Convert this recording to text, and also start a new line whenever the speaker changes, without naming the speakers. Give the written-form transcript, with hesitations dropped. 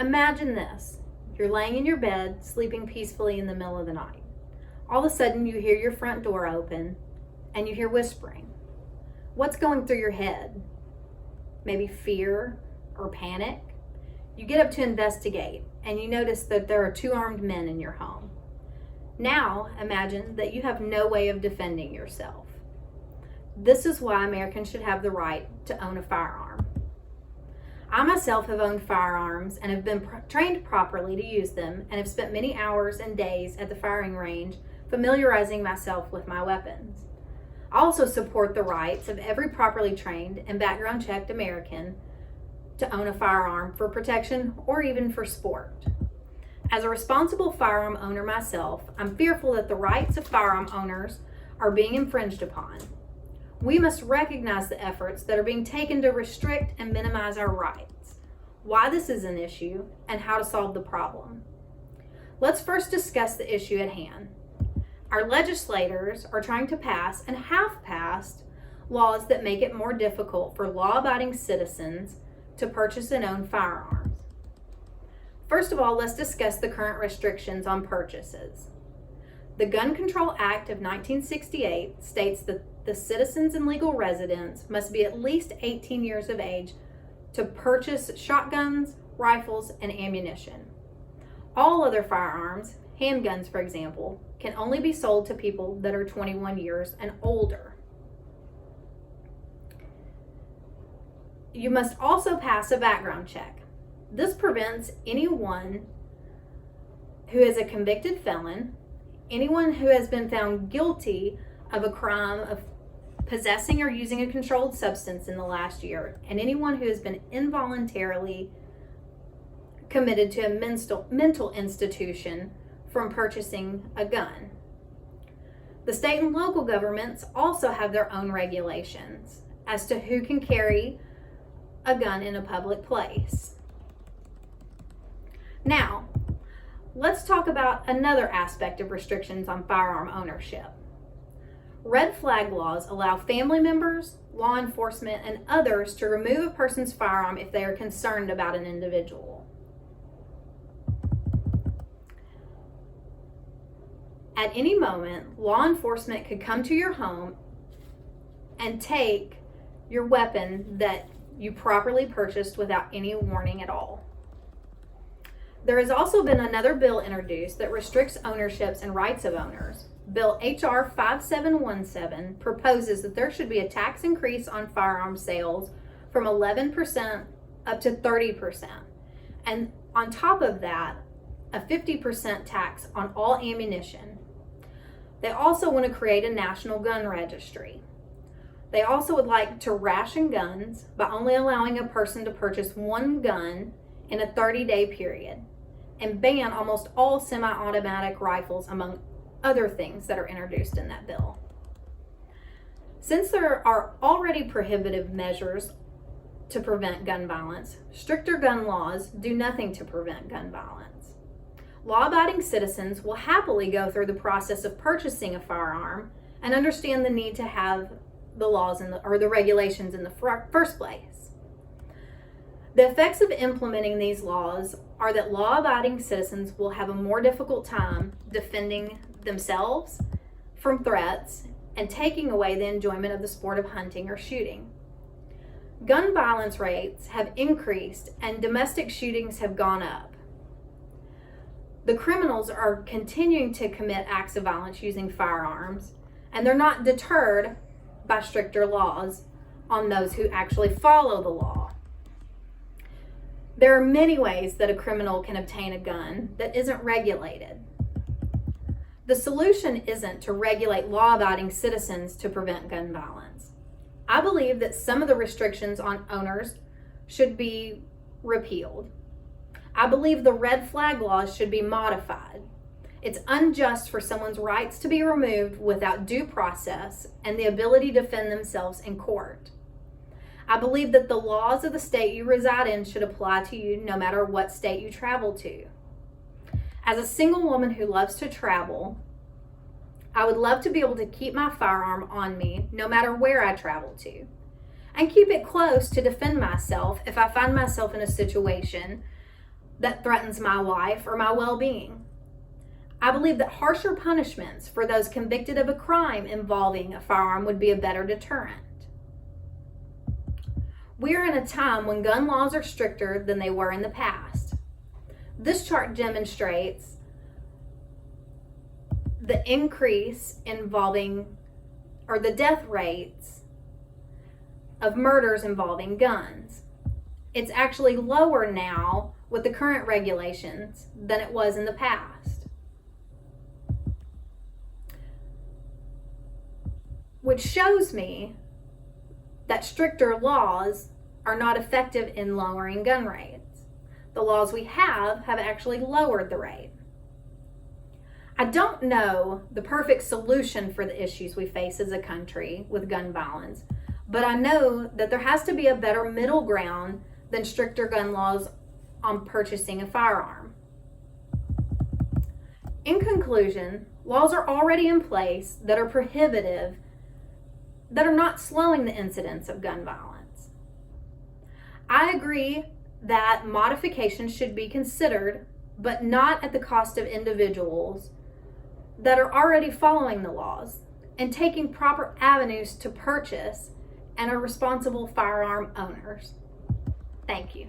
Imagine this. You're laying in your bed, sleeping peacefully in the middle of the night. All of a sudden, you hear your front door open and you hear whispering. What's going through your head? Maybe fear or panic? You get up to investigate and you notice that there are two armed men in your home. Now, imagine that you have no way of defending yourself. This is why Americans should have the right to own a firearm. I myself have owned firearms and have been trained properly to use them and have spent many hours and days at the firing range familiarizing myself with my weapons. I also support the rights of every properly trained and background checked American to own a firearm for protection or even for sport. As a responsible firearm owner myself, I'm fearful that the rights of firearm owners are being infringed upon. We must recognize the efforts that are being taken to restrict and minimize our rights, why this is an issue, and how to solve the problem. Let's first discuss the issue at hand. Our legislators are trying to pass and have passed laws that make it more difficult for law-abiding citizens to purchase and own firearms. First of all, let's discuss the current restrictions on purchases. The Gun Control Act of 1968 states that the citizens and legal residents must be at least 18 years of age to purchase shotguns, rifles, and ammunition. All other firearms, handguns for example, can only be sold to people that are 21 years and older. You must also pass a background check. This prevents anyone who is a convicted felon, anyone who has been found guilty of a crime of possessing or using a controlled substance in the last year, and anyone who has been involuntarily committed to a mental institution from purchasing a gun. The state and local governments also have their own regulations as to who can carry a gun in a public place. Now, let's talk about another aspect of restrictions on firearm ownership. Red flag laws allow family members, law enforcement, and others to remove a person's firearm if they are concerned about an individual. At any moment, law enforcement could come to your home and take your weapon that you properly purchased without any warning at all. There has also been another bill introduced that restricts ownerships and rights of owners. Bill H.R. 5717 proposes that there should be a tax increase on firearm sales from 11% up to 30%. And on top of that, a 50% tax on all ammunition. They also want to create a national gun registry. They also would like to ration guns by only allowing a person to purchase one gun in a 30-day period, and ban almost all semi-automatic rifles, among other things that are introduced in that bill. Since there are already prohibitive measures to prevent gun violence, stricter gun laws do nothing to prevent gun violence. Law-abiding citizens will happily go through the process of purchasing a firearm and understand the need to have the laws or the regulations in the first place. The effects of implementing these laws are that law-abiding citizens will have a more difficult time defending themselves from threats and taking away the enjoyment of the sport of hunting or shooting. Gun violence rates have increased and domestic shootings have gone up. The criminals are continuing to commit acts of violence using firearms, and they're not deterred by stricter laws on those who actually follow the law. There are many ways that a criminal can obtain a gun that isn't regulated. The solution isn't to regulate law-abiding citizens to prevent gun violence. I believe that some of the restrictions on owners should be repealed. I believe the red flag laws should be modified. It's unjust for someone's rights to be removed without due process and the ability to defend themselves in court. I believe that the laws of the state you reside in should apply to you no matter what state you travel to. As a single woman who loves to travel, I would love to be able to keep my firearm on me no matter where I travel to, and keep it close to defend myself if I find myself in a situation that threatens my life or my well-being. I believe that harsher punishments for those convicted of a crime involving a firearm would be a better deterrent. We are in a time when gun laws are stricter than they were in the past. This chart demonstrates the increase involving, or the death rates of murders involving guns. It's actually lower now with the current regulations than it was in the past, which shows me that stricter laws are not effective in lowering gun rates. The laws we have actually lowered the rate. I don't know the perfect solution for the issues we face as a country with gun violence, but I know that there has to be a better middle ground than stricter gun laws on purchasing a firearm. In conclusion, laws are already in place that are prohibitive, that are not slowing the incidence of gun violence. I agree that modifications should be considered, but not at the cost of individuals that are already following the laws and taking proper avenues to purchase and are responsible firearm owners. Thank you.